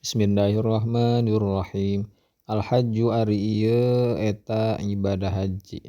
Bismillahirrahmanirrahim. Al-hajju ari ieu eta ibadah haji.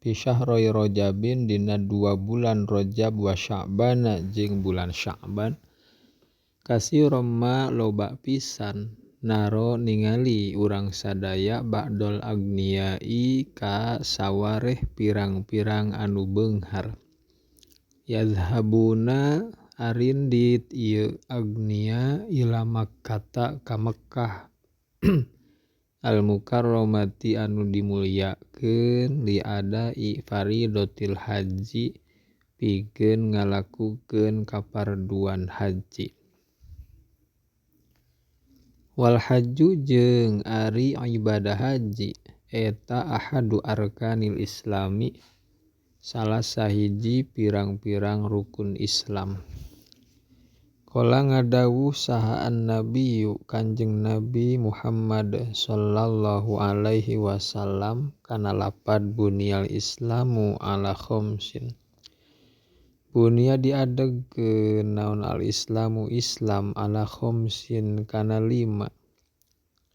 Fi syahroi Rajabin dina 2 bulan Rajab wa Sya'ban jeung bulan Sya'ban. Kasiron ma loba pisan naro ningali urang sadaya ba'dol agniyai ka sawareh pirang-pirang anu beunghar. Yazhabuna arindit ieu agnia ila Makkata ka Mekkah al-mukarramati anu dimuliakeun li adai faridotil haji pikeun ngalakukeun kaparduan haji. Wal hajju jeung ari ibadah haji eta ahadu arkanil islami salah sahiji pirang-pirang rukun Islam. Qala ngadawuh saha an-nabiyyu Kanjeng Nabi Muhammad sallallahu alaihi wasallam kana lapad bunyal islamu ala khamsin. Bunya diadegkeun naon al-islamu Islam ala khamsin kana 5.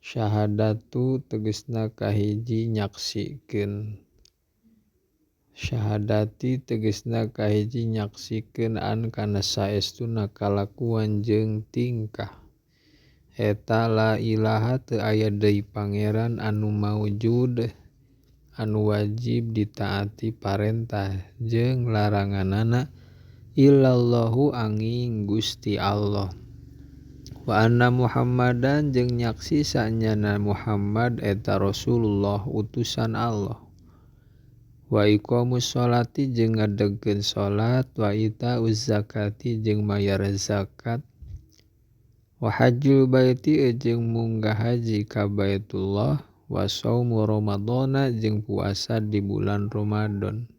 Syahadatu tegasna kahiji nyaksikeun. Syahadati tegasna kahiji nyaksikeun an kana saestuna kalakuan jeung tingkah. Eta la ilaha teu aya deui pangeran anu maujud anu wajib ditaati parentah jeung laranganana illallahu anging Gusti Allah. Wa anna Muhammadan jeung nyaksi saenyana Muhammad eta Rasulullah utusan Allah. Wa iqamus sholati jeung ngadegkeun salat wa itauz zakati jeung mayar zakat. Wa hajjul baiti jeung munggah haji ka Baitullah wa shaumu Ramadana jeung puasa di bulan Ramadan.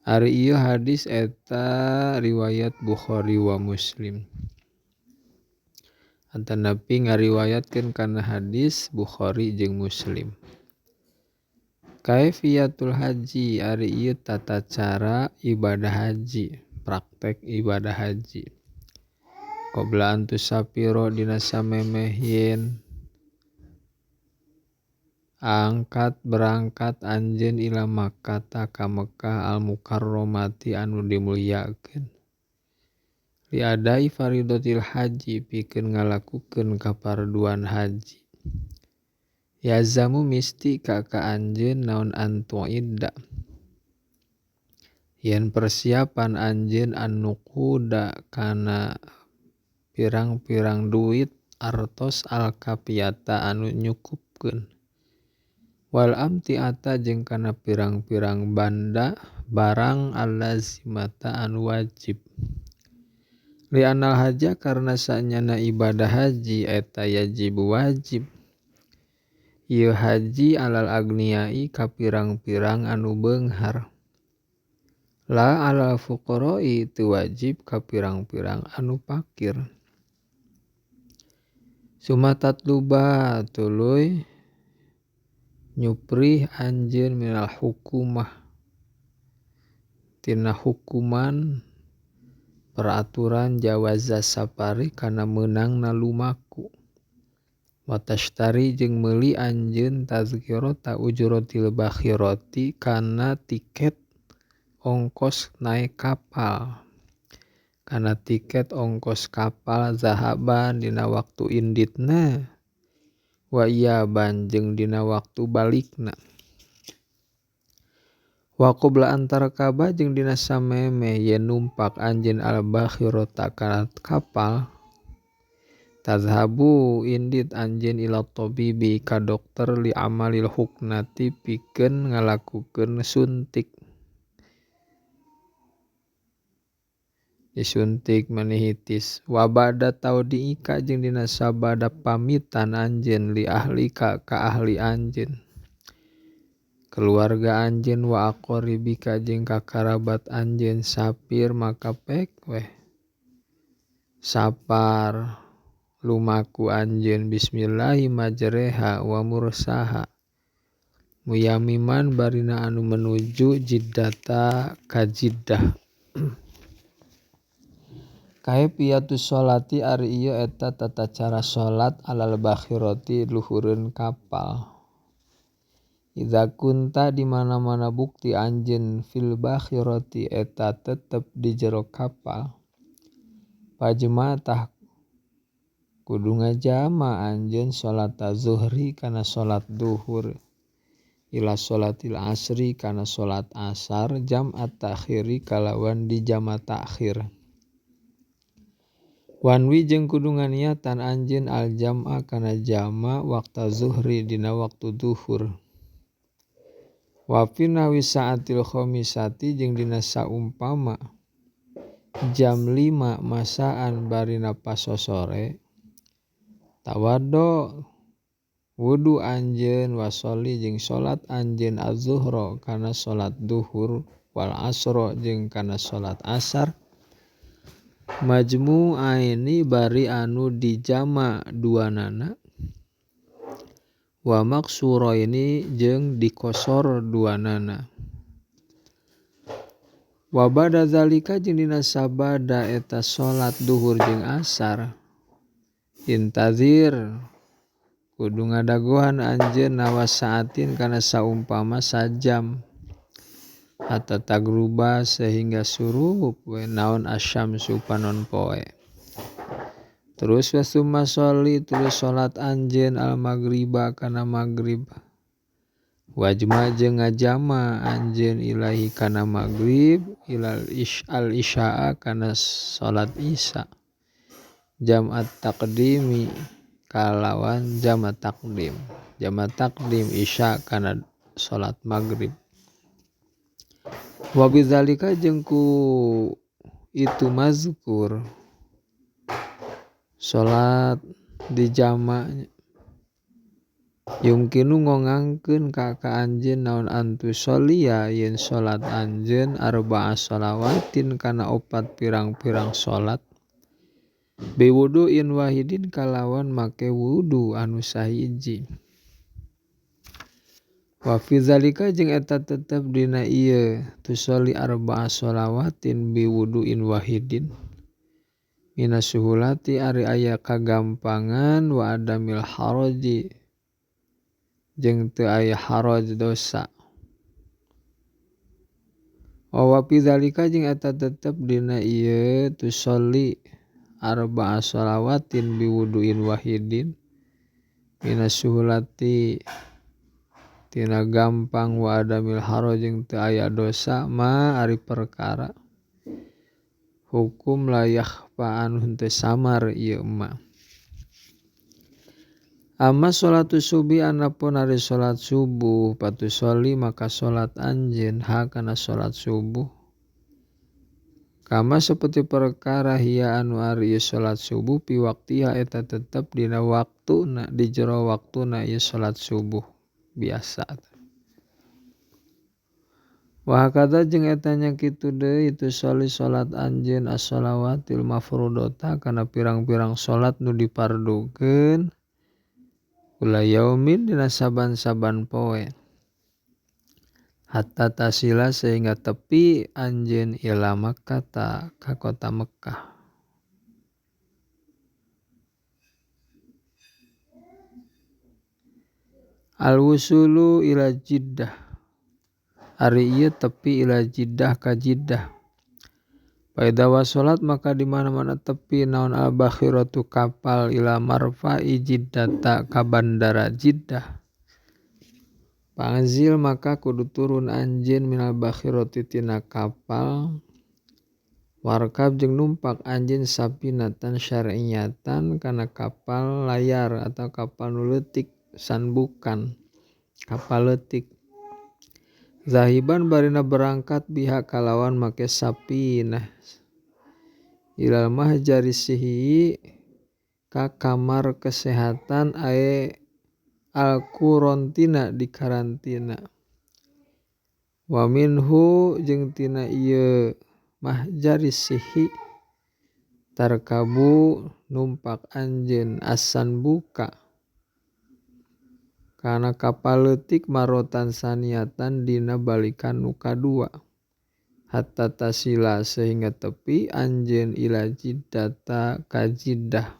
Ari ieu hadis eta riwayat Bukhari wa Muslim. Antanapi ngariwayatkeun kana hadis Bukhari jeung Muslim. Kaifiyatul haji ari ieu tata cara ibadah haji, praktek ibadah haji. Qabla an tusafiro dina samemeh yen berangkat anjeun ila Makkata ka Mekkah al-mukarramati anu dimuliakeun. Li adai faridotil haji pikeun ngalakukeun kaparduan haji. Yazamu misti ka anjeun naon antu'idda. Yen persiapan anjeun an-nuquda kana pirang-pirang duit artos al-kafiyata anu nyukupkeun. Wal amti'ata jeung kana pirang-pirang banda barang al-lazimata anu wajib. Li anal haja karna saenyana ibadah haji eta yajibu wajib. Ieu haji alal agniyai ka pirang-pirang anu beunghar. La alal fuqara'i teu wajib ka pirang-pirang anu pakir. Sumatatluba tuluy nyuprih anjeun minal hukumah tina hukuman peraturan jawaza safari kana meunangna lumaku. Watashtari jeung meuli anjeun tazkirata ujratil bakhirati kana tiket ongkos naek kapal. Kana tiket ongkos kapal zahaban dina waktu inditna wa iyaban jeung dina waktu balikna. Wa qabla an tarkaba jeung dina samemeh yen numpak anjeun al-bakhirata kana kapal. Tazhabu indit anjeun ila tabibi ka dokter li amalil huknati pikeun ngalakukeun suntik. Disuntik meningitis. Wa ba'da taudiika jeung dina sabada pamitan anjeun li ahlika ka ahli anjeun. Keluarga anjeun wa aqaribika jeung kakarabat anjeun sapir maka pek weh. Sapar lumaku anjeun bismillahi majreha wa mursaha. Muyamiman barina anu menuju jiddata ka Jiddah. Kaifiyatus sholati ari ieu eta tata cara salat alal bakhirati luhureun kapal. Idza kunta di mana-mana bukti anjeun fil bakhirati eta tetep di jero kapal. Pajma tah kudu ngajama anjeun salat zuhri kana salat duhur. Ila salatil asri kana salat asar jam'at ta'khiri kalawan di jama ta'khir. Wanwi jeung kudu nganiatan anjeun al jam'a kana jama waqta zuhri dina waktu duhur. Wa fi nahwi sa'atil khamisati jeung dina saumpama jam 5 masaan barina pasosore tawaddo wudu anjeun wasoli jeung salat anjeun az-zuhra kana salat duhur wal asra jeung kana salat asar majmu'aini bari anu dijama duanana wa maksuraini jeung dikosor duanana. Wa ba'da zalika jeung dina sabada eta salat duhur jeung asar intazir kudu ngadagohan anjeun nawa saatin kana saumpama sajam hatta tagruba sehingga surup we naon asyamsu panon poe. Terus wasumma sholli terus salat anjeun al maghriba kana maghrib. Wajma jeung ngajama anjeun ilahi kana maghrib ilal isya'a kana salat isya. Jam'at taqdimi kalawan jama takdim. Jama takdim isya kana salat maghrib. Wa bidzalika jeung ku itu mazkur salat di jama yumkinu ngongangkeun ka anjeun naon antu sholiya yen salat anjeun arba'a shalawatin kana 4 pirang-pirang salat biwudu'in wahidin kalawan make wudu anu sahiji. Wa fi zalika jeung eta tetep dina ieu tusolli arba'a shalawatin biwudu'in wahidin minas suhulati ari aya kagampangan wa adamil haraji jeung teu aya haraj dosa. Wa fi zalika jeung eta tetep dina ieu tusolli arba'a shalawatin biwudu'in wahidin minas suhulati tina gampang wa adamil haraj jeung teu aya dosa ma ari perkara hukum la yakhfa anu henteu samar ieu mah. Amma sholatu subuh anapun ari salat subuh patusholli maka salat anjeun ha kana salat subuh kama saperti perkara hiya anu ari ieu salat subuh pi waqtiha eta tetep dina waktuna di jero waktuna ieu salat subuh biasa. Wa hakadza jeung eta nya kitu deui tusolli salat anjeun as-shalawatil mafruḍata kana pirang-pirang salat nu dipardukeun kula yaumin dina saban-saban poe hatta tasila sehingga tepi anjeun ila Makkah ka kota Mekkah. Al-wusulu ila Jiddah ari ieu tepi ila Jiddah ka Jiddah. Paida wasolat maka di mana-mana tepi naon al-bakhiratu kapal ila marfa'i Jiddata ka bandara Jiddah. Panzil maka kudu turun anjeun minal bakhirati tina kapal warkab jeung numpak anjeun sapinatan syar'iyatan kana kapal layar atau kapal nu leutik sanbukan kapal leutik. Zahiban barina berangkat biha kalawan make sapinah ilal mahjari sihi ka kamar kesehatan ae al-qurantina di karantina. Wa minhu jeung tina ieu mahjari sihi tarkabu numpak anjeun asan buka kana kapal leutik marotan saniatan dina balikan nu kadua. hatta tasila sehingga tepi anjeun ila jiddata ka jiddah.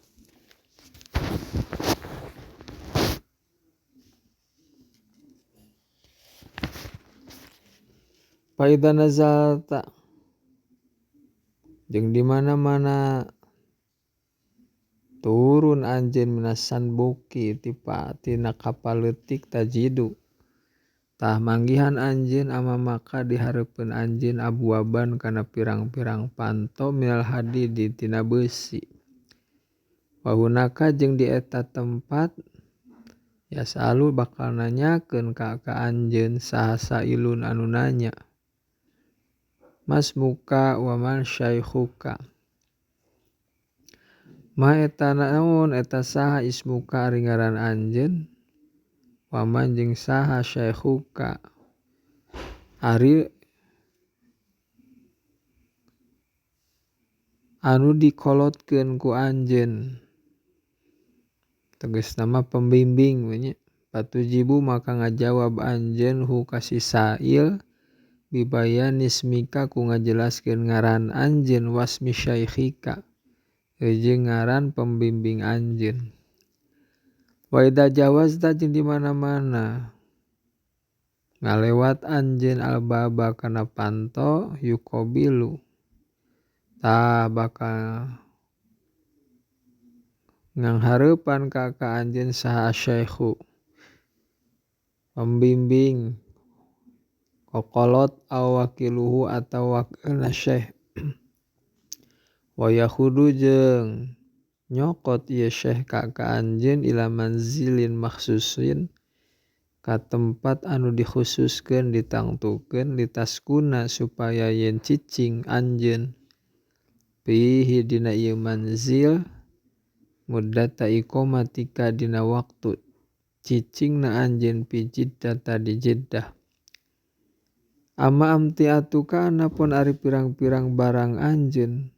Faida nazalta jeung di mana-mana turun anjeun minasan buki tina kapal leutik tajidu tah manggihan anjeun amamaka di hareupeun anjeun abwaban kana pirang-pirang panto minal hadidi tina beusi. Wa hunaka jeung di eta tempat yasalu bakal nanyakeun ka anjeun saha sailun anu nanya. Masmuka wa man syaikhuka. Ma eta naon eta saha ismuka ari ngaran anjeun. Wa man jeung saha syaikhuka ari anu dikolotkeun ku anjeun. Tegasna mah pembimbing we nya. Patujibu maka ngajawab anjeun hu ka si sail bibayan ismika ku ngajelaskeun ngaran anjeun wasmi syaikhika jeung ngaran pembimbing anjeun. Wa idza jawazta jeung di mana-mana ngalewat anjeun albaba kana panto yuqabilu tah bakal nganghareupan ka anjeun saha syaikhu pembimbing kokolot aw wakiluhu atau wakilna syekh. Wa yakhudu jeung nyokot ieu syekh ka anjeun ila manzilin makhsusin ka tempat anu dikhususkeun ditangtukeun litaskuna supaya yen cicing anjeun fihi dina ieu manzil muddata iqamatika dina waktu cicingna anjeun fi jiddata di Jeddah. Amma amtiatuka anapun ari pirang-pirang barang anjeun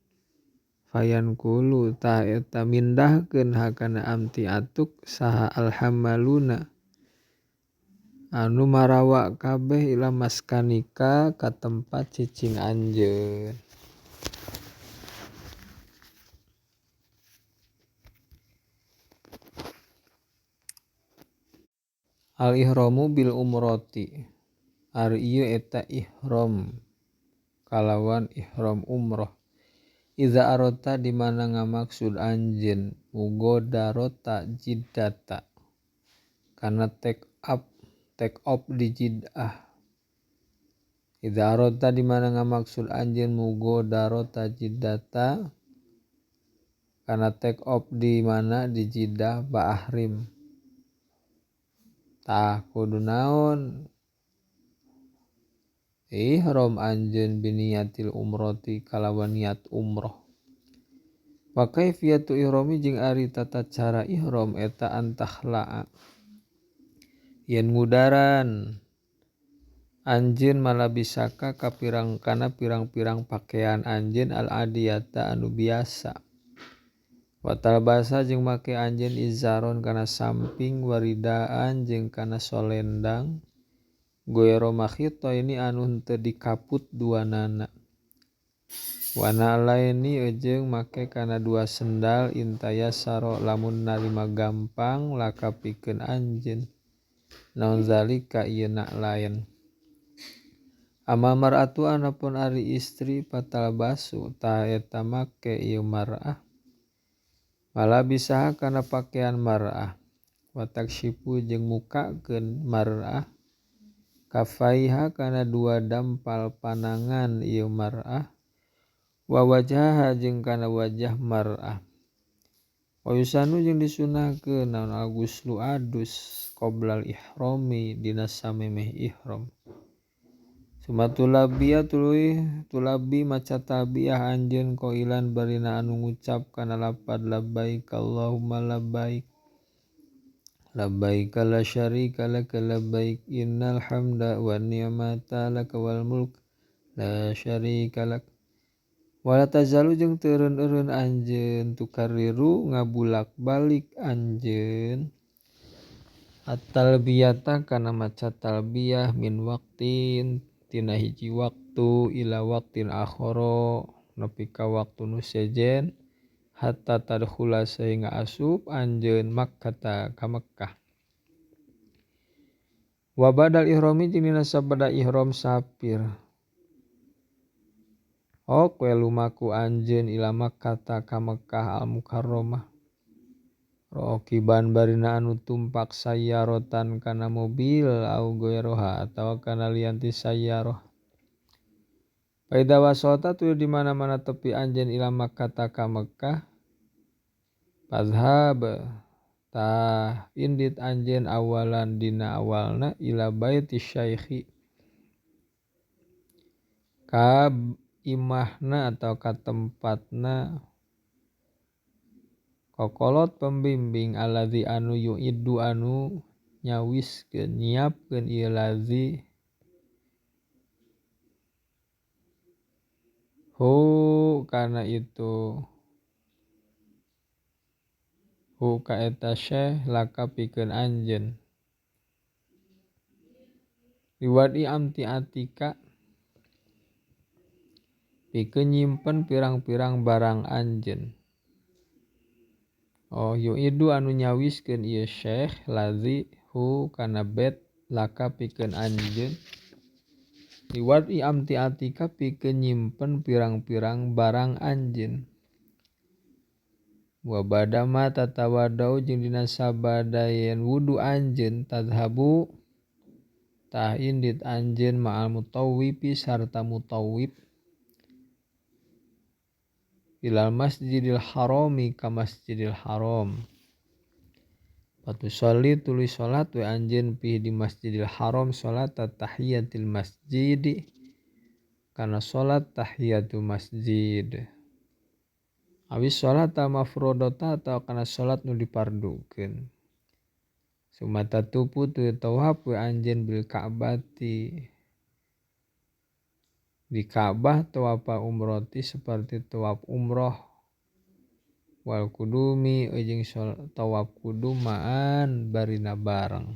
fayan kulu tah eta mindahkeun hakana amtiatuk saha alhamaluna anu marawa kabeh ila maskanika ka tempat cicing anjeun. Al ihramu bil umrati ari ieu eta ihram kalawan ihram umrah. Iza arota di mana ngamaksud anjeun mugodarota jiddata kana take off di Jeddah. Iza arota di mana ngamaksud anjeun mugodarota jiddata kana take off di mana di Jeddah ba'ahrim. Tah kudu naon ihram anjeun biniyatil umrati kalawan niat umrah. Wa kaifiyatu ihrami jeung ari tata cara ihram eta antakhla'a yen ngudaran anjeun malabisaka kana pirang-pirang pakean anjeun al adiyata anu biasa. Wa talbasa jeung make anjeun izaron kana samping waridaan jeung kana solendang goero makhito ini anu henteu dikaput duanana. Wa na'laini jeung make kana dua sendal intayasaro lamun narima gampang laka pikeun anjeun. Naon zalika ieu na'lain. Amma mar'atu anapun ari istri patalbasu tah eta make ieu mar'ah malabisaha kana pakean mar'ah wa takshifu jeung mukakeun mar'ah kafaiha kana dua dampal panangan ieu mar'ah wa wajhaha jeung kana wajah mar'ah. Wa yusanu jeung disunahkeun naon al-ghuslu adus qoblal ihrami dina samemeh ihram. Sumatulabbiya tulabi maca talbiyah anjeun qailan barina anu ngucap kana lapad labbaik Allahumma labbaik labbaik la syarika laka labbaik innal hamda wan ni'mata laka wal mulk la syarika lak. Wala tazalu jeung teu eureun-eureun anjeun tukarriru ngabulak-balik anjeun at-talbiyata kana maca talbiyah min waqtin tina hiji waktu ila waktin akhara nepi ka waktu nu sejen hatta tadkhula sehingga asup anjeun Makkah ka Mekkah. Wa badal ihrami jeung dina sabada ihram sapir. Poe lumaku anjeun ila Makkah ka Mekkah al Mukarramah. Rokiban barina anu tumpak sayyaratan kana mobil au goeroha atawa kana lian ti sayyarah. Paida wasota tu di mana-mana tepi anjeun ila Makkah ka Mekkah. Fadhhab tah indit anjeun awalan dina awalna ila baiti syaikhi. Ka imahna atau ka tempatna kokolot pembimbing alladzi anu yu'iddu anu nyawiskeun nyiapkeun ieu ladzi hu kana itu hu ka eta syekh laka pikeun anjeun liwadi amti atika pikeun nyimpen pirang-pirang barang anjeun. Yu'iddu anu nyawiskeun ieu syekh ladzi hu kana bet laka pikeun anjeun liwadi amti atika pikeun nyimpen pirang-pirang barang anjeun. Wa badama tatawadau jeung dina sabadayan wudu anjeun tadhabu tah indit anjeun ma'al mutawwifi sarta mutawwif ilal masjidil harami ka masjidil haram. Patusolli tuluy salat we anjeun pi di masjidil haram salat tahiyatil masjid kana salat tahiyatul masjid. Awis salat mafrodota atau kana salat nu dipardukeun. Sumata tupu tu tawaf we anjeun bil Ka'bati. Di Ka'bah tawaf umrati seperti tawaf umroh wal kudumi jeung tawaf kudum ma'an barina bareng.